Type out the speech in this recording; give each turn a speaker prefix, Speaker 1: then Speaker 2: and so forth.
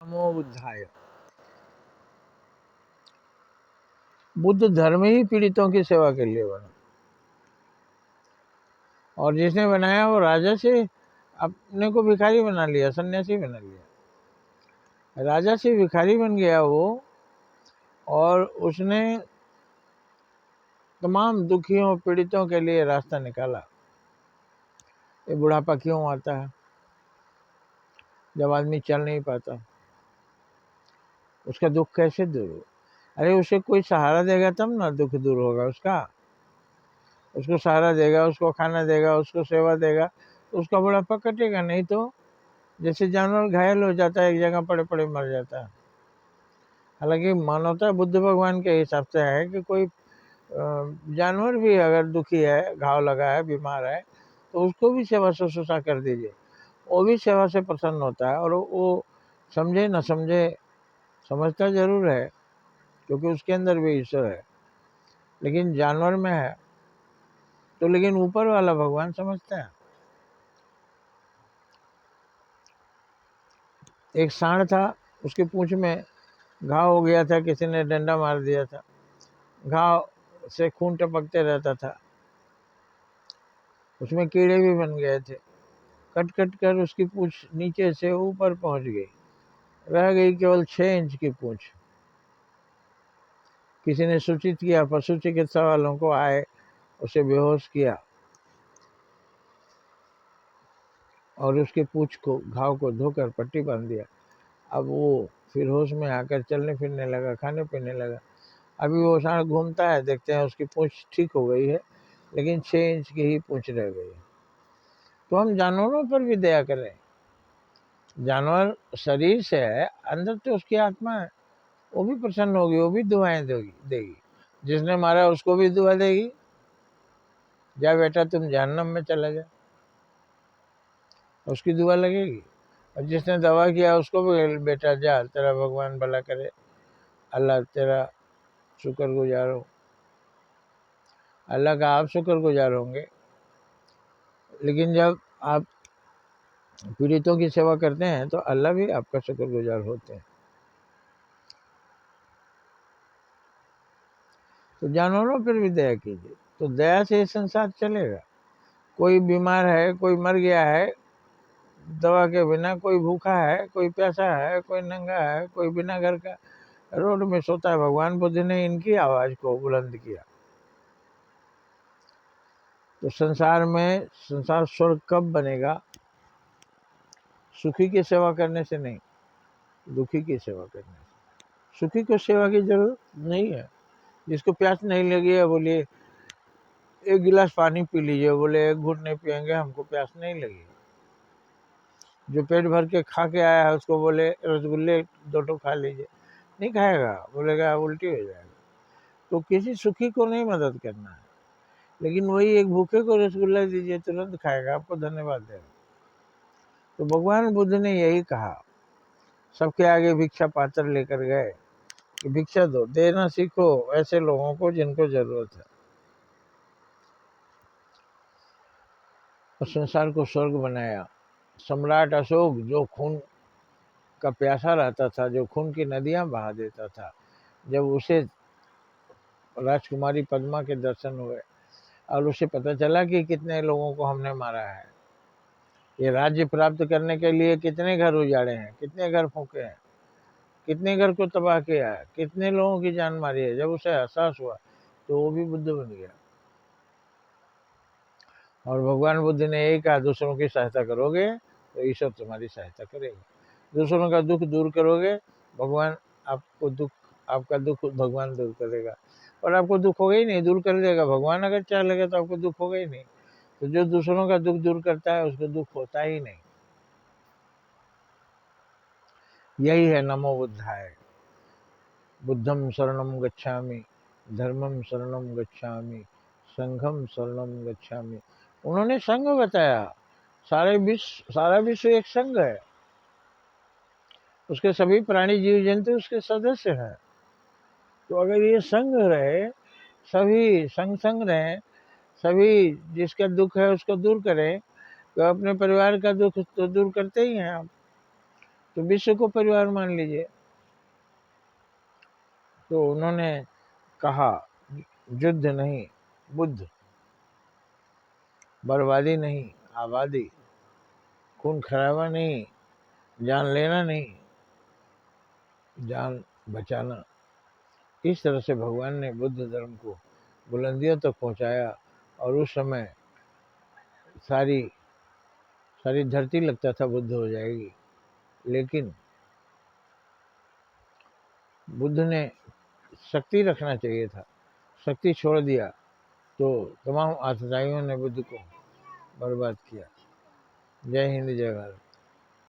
Speaker 1: नमो बुद्धाय। बुद्ध धर्म ही पीड़ितों की सेवा के लिए बना, और जिसने बनाया वो राजा से अपने को भिखारी बना लिया, सन्यासी बना लिया। राजा से भिखारी बन गया वो, और उसने तमाम दुखियों पीड़ितों के लिए रास्ता निकाला। ये बुढ़ापा क्यों आता है? जब आदमी चल नहीं पाता, उसका दुख कैसे दूर हो? अरे उसे कोई सहारा देगा तब ना दुख दूर होगा उसका। उसको सहारा देगा, उसको खाना देगा, उसको सेवा देगा, तो उसका बुढ़ापा कटेगा। नहीं तो जैसे जानवर घायल हो जाता है, एक जगह पड़े पड़े मर जाता है। हालांकि मानवता बुद्ध भगवान के हिसाब से है कि कोई जानवर भी अगर दुखी है, घाव लगा है, बीमार है, तो उसको भी सेवा शुश्रूषा कर दीजिए, वो भी सेवा से प्रसन्न होता है। और वो समझे न समझे, समझता जरूर है क्योंकि उसके अंदर भी ईश्वर है, लेकिन जानवर में है तो, लेकिन ऊपर वाला भगवान समझता है। एक सांड था, उसके पूंछ में घाव हो गया था, किसी ने डंडा मार दिया था, घाव से खून टपकते रहता था, उसमें कीड़े भी बन गए थे। कट कट कर उसकी पूंछ नीचे से ऊपर पहुंच गई, रह गई केवल 6 इंच की पूंछ। किसी ने सूचित किया, पशु चिकित्सा वालों को, आए, उसे बेहोश किया और उसके पूंछ को, घाव को धोकर पट्टी बांध दिया। अब वो फिर होश में आकर चलने फिरने लगा, खाने पीने लगा। अभी वो सांड घूमता है, देखते हैं उसकी पूंछ ठीक हो गई है, लेकिन 6 इंच की ही पूंछ रह गई। तो हम जानवरों पर भी दया करें। जानवर शरीर से है, अंदर तो उसकी आत्मा है, वो भी प्रसन्न होगी, वो भी दुआएं देगी। जिसने मारा उसको भी दुआ देगी, जा बेटा तुम जहन्नम में चला जा, उसकी दुआ लगेगी। और जिसने दवा किया उसको भी, बेटा जा, तेरा भगवान भला करे, अल्लाह तेरा शुक्रगुजार हो। अल्लाह का आप शुक्रगुजार होंगे, लेकिन जब आप पीड़ितों की सेवा करते हैं तो अल्लाह भी आपका शुक्रगुजार होते हैं। तो जानवरों पर भी दया कीजिए, तो दया से ये संसार चलेगा। कोई बीमार है, कोई मर गया है दवा के बिना, कोई भूखा है, कोई प्यासा है, कोई नंगा है, कोई बिना घर का रोड में सोता है। भगवान बुद्ध ने इनकी आवाज को बुलंद किया। तो संसार स्वर्ग कब बनेगा? सुखी की सेवा करने से नहीं, दुखी की सेवा करने से। सुखी को सेवा की जरूरत नहीं है। जिसको प्यास नहीं लगी है, बोलिए 1 गिलास पानी पी लीजिए, बोले 1 घूंट नहीं पियेंगे, हमको प्यास नहीं लगी। जो पेट भर के खा के आया है उसको बोले रसगुल्ले 2 खा लीजिए, नहीं खाएगा, बोलेगा उल्टी हो जाएगा। तो किसी सुखी को नहीं मदद करना है, लेकिन वही एक भूखे को रसगुल्ला दीजिए, तुरंत खाएगा, आपको धन्यवाद देगा। तो भगवान बुद्ध ने यही कहा, सबके आगे भिक्षा पात्र लेकर गए कि भिक्षा दो, देना सीखो ऐसे लोगों को जिनको जरूरत है। और संसार को स्वर्ग बनाया। सम्राट अशोक जो खून का प्यासा रहता था, जो खून की नदियां बहा देता था, जब उसे राजकुमारी पद्मा के दर्शन हुए और उसे पता चला कि कितने लोगों को हमने मारा है, ये राज्य प्राप्त करने के लिए कितने घर उजाड़े हैं, कितने घर फूके हैं, कितने घर को तबाह किया है, कितने लोगों की जान मारी है, जब उसे एहसास हुआ तो वो भी बुद्ध बन गया। और भगवान बुद्ध ने यही कहा, दूसरों की सहायता करोगे तो ईश्वर तुम्हारी सहायता करेगा। दूसरों का दुख दूर करोगे, भगवान आपका दुख भगवान दूर करेगा। और आपको दुख होगा ही नहीं, दूर कर देगा भगवान। अगर चाह लगे तो आपको दुख होगा ही नहीं। तो जो दूसरों का दुख दूर करता है उसको दुख होता ही नहीं। यही है नमो बुद्धाय। बुद्धम शरणम गच्छामि, धर्मम शरणम गच्छामि, संघम शरणम गच्छामि। उन्होंने संघ बताया। सारा विश्व एक संघ है, उसके सभी प्राणी जीव जंतु उसके सदस्य हैं। तो अगर ये संघ रहे, सभी संग रहे, सभी जिसका दुख है उसको दूर करें, तो अपने परिवार का दुख तो दूर करते ही हैं आप। तो विश्व को परिवार मान लीजिए। तो उन्होंने कहा युद्ध नहीं बुद्ध, बर्बादी नहीं आबादी, खून खराबा नहीं, जान लेना नहीं जान बचाना। इस तरह से भगवान ने बुद्ध धर्म को बुलंदियों तक पहुंचाया। और उस समय सारी सारी धरती लगता था बुद्ध हो जाएगी, लेकिन बुद्ध ने शक्ति रखना चाहिए था, शक्ति छोड़ दिया तो तमाम आतताइयों ने बुद्ध को बर्बाद किया। जय हिंद जय भारत।